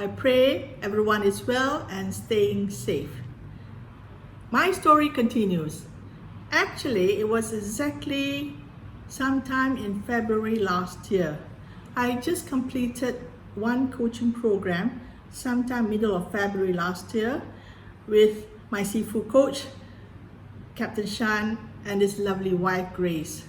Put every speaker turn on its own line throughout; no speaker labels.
I pray everyone is well and staying safe. My story continues. Actually, it was exactly sometime in February last year. I just completed one coaching program sometime middle of February last year with my seafood coach, Captain Shan, and his lovely wife, Grace.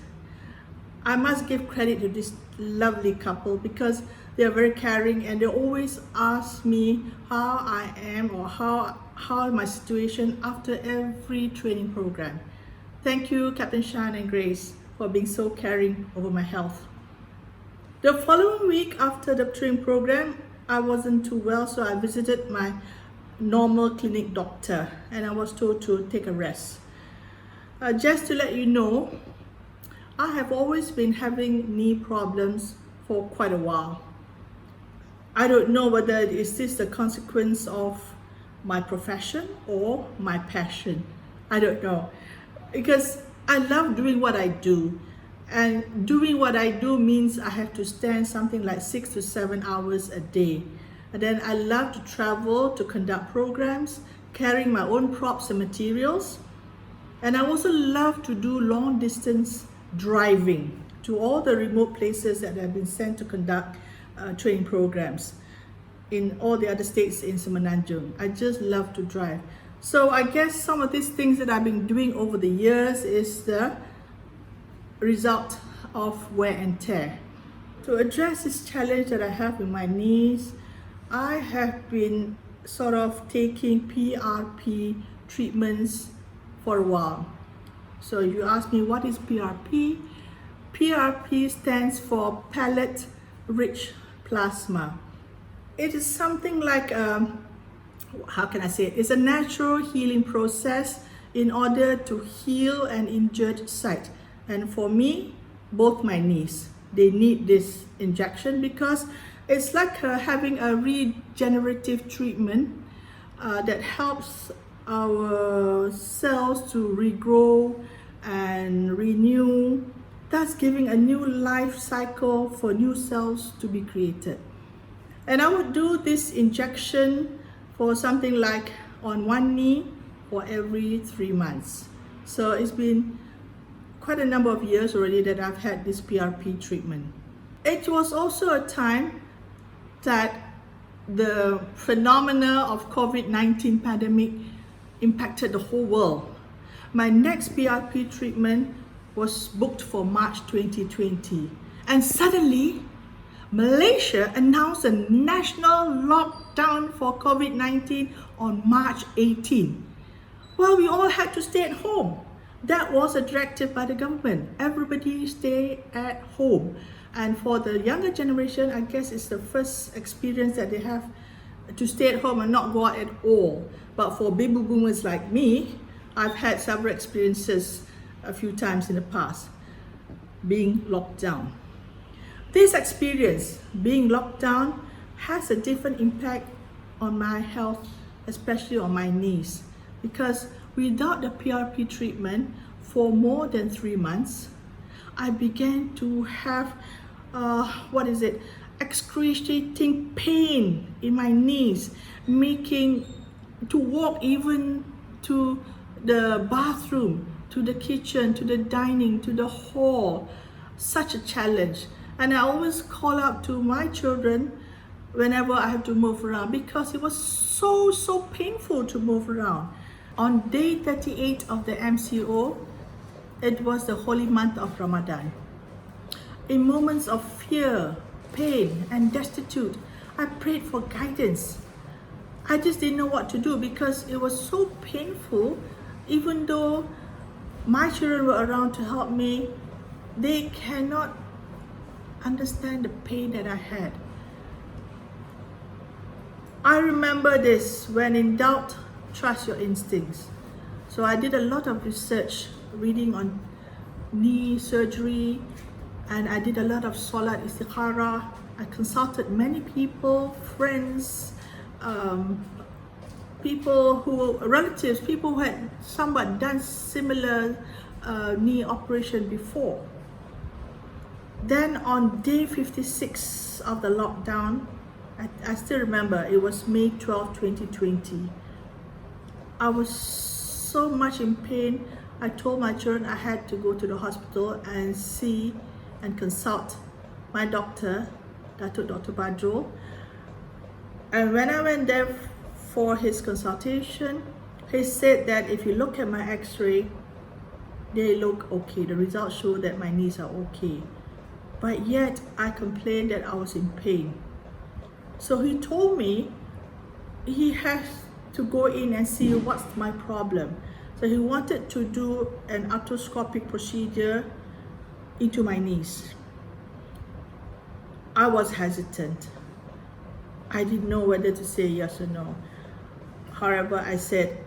I must give credit to this lovely couple because they are very caring and they always ask me how I am or how my situation after every training program. Thank you, Captain Shan and Grace, for being so caring over my health. The following week after the training program, I wasn't too well, so I visited my normal clinic doctor and I was told to take a rest. Just to let you know, I have always been having knee problems for quite a while. I don't know whether is this the consequence of my profession or my passion. I don't know, because I love doing what I do, and doing what I do means I have to stand something like 6 to 7 hours a day. And then I love to travel to conduct programs, carrying my own props and materials. And I also love to do long distance driving to all the remote places that I've been sent to conduct training programs in all the other states in Semenanjung. I just love to drive. So I guess some of these things that I've been doing over the years is the result of wear and tear. To address this challenge that I have with my knees, I have been sort of taking PRP treatments for a while. So you ask me, what is PRP? PRP stands for Platelet-Rich Plasma. It is something like, how can I say it? It's a natural healing process in order to heal an injured site. And for me, both my knees, they need this injection because it's like having a regenerative treatment that helps our cells to regrow and renew, thus giving a new life cycle for new cells to be created. And I would do this injection for something like on one knee for every 3 months. So it's been quite a number of years already that I've had this PRP treatment. It was also a time that the phenomena of COVID-19 pandemic impacted the whole world. My next PRP treatment was booked for March 2020. And suddenly, Malaysia announced a national lockdown for COVID-19 on March 18. Well, we all had to stay at home. That was a directive by the government. Everybody stay at home. And for the younger generation, I guess it's the first experience that they have to stay at home and not go out at all. But for baby boomers like me, I've had several experiences a few times in the past being locked down. This experience, being locked down, has a different impact on my health, especially on my knees, because without the PRP treatment for more than 3 months, I began to have excruciating pain in my knees, making to walk even to the bathroom, to the kitchen, to the dining, to the hall, such a challenge. And I always call out to my children whenever I have to move around because it was so painful to move around. On day 38 of the MCO, it was the holy month of Ramadan. In moments of fear, pain, and destitute, I prayed for guidance. I just didn't know what to do because it was so painful. Even though my children were around to help me, they cannot understand the pain that I had. I remember this: when in doubt, trust your instincts. So I did a lot of research, reading on knee surgery, and I did a lot of Salat Istikhara. I consulted many people, friends, relatives, people who had somewhat done similar knee operation before. Then on day 56 of the lockdown, I still remember it was May 12, 2020. I was so much in pain. I told my children I had to go to the hospital and see and consult my doctor, Dr. Badro. And when I went there for his consultation, he said that if you look at my x-ray, they look okay. The results show that my knees are okay. But yet I complained that I was in pain. So he told me he has to go in and see what's my problem. So he wanted to do an arthroscopic procedure into my knees. I was hesitant. I didn't know whether to say yes or no. However, I said,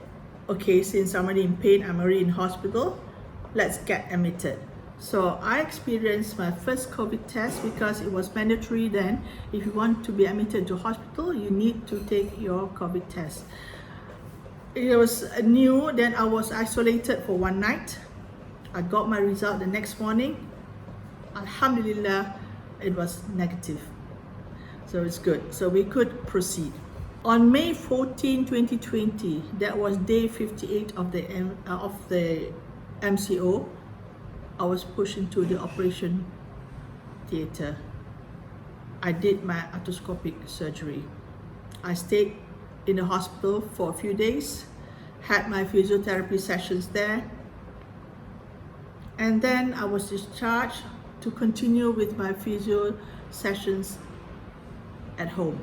okay, since I'm already in pain, I'm already in hospital, let's get admitted. So I experienced my first COVID test because it was mandatory then. If you want to be admitted to hospital, you need to take your COVID test. It was new, then I was isolated for one night. I got my result the next morning. Alhamdulillah, it was negative. So it's good. So we could proceed. On May 14, 2020, that was day 58 of the MCO, I was pushed into the operation theater. I did my arthroscopic surgery. I stayed in the hospital for a few days, had my physiotherapy sessions there, and then I was discharged to continue with my physio sessions at home.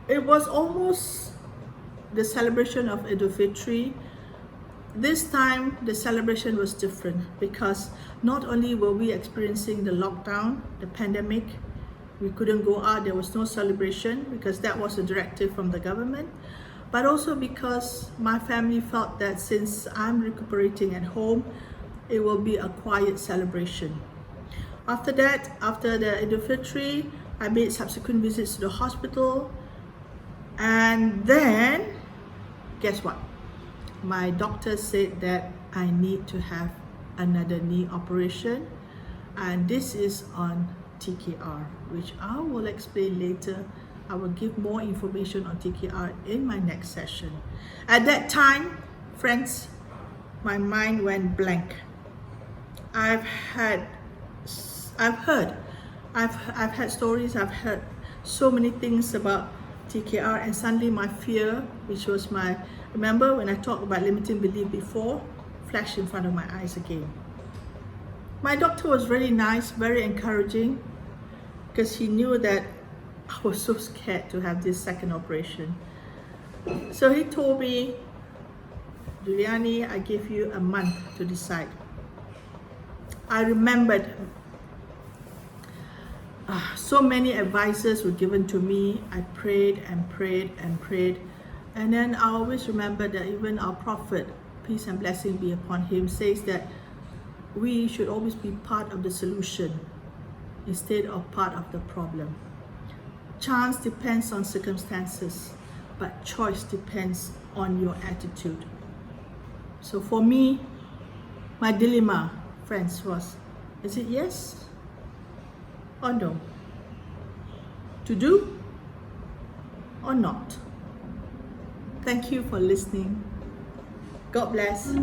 It was almost the celebration of Eid al-Fitr. This time the celebration was different because not only were we experiencing the lockdown, the pandemic, we couldn't go out, there was no celebration because that was a directive from the government, but also because my family felt that since I'm recuperating at home, it will be a quiet celebration. After that, after the Eid al-Fitr, I made subsequent visits to the hospital, and then guess what? My doctor said that I need to have another knee operation, and this is on TKR, which I will explain later. I will give more information on TKR in my next session. At that time, friends, my mind went blank. I've had stories, I've heard so many things about TKR, and suddenly my fear, which was remember when I talked about limiting belief before, flashed in front of my eyes again. My doctor was very nice, very encouraging, because he knew that I was so scared to have this second operation. So he told me, Juliani, I give you a month to decide. I remembered so many advices were given to me. I prayed and prayed and prayed. And then I always remember that even our Prophet, peace and blessing be upon him, says that we should always be part of the solution instead of part of the problem. Chance depends on circumstances, but choice depends on your attitude. So for me, my dilemma, friends, was, is it yes or no? To do or not? Thank you for listening. God bless.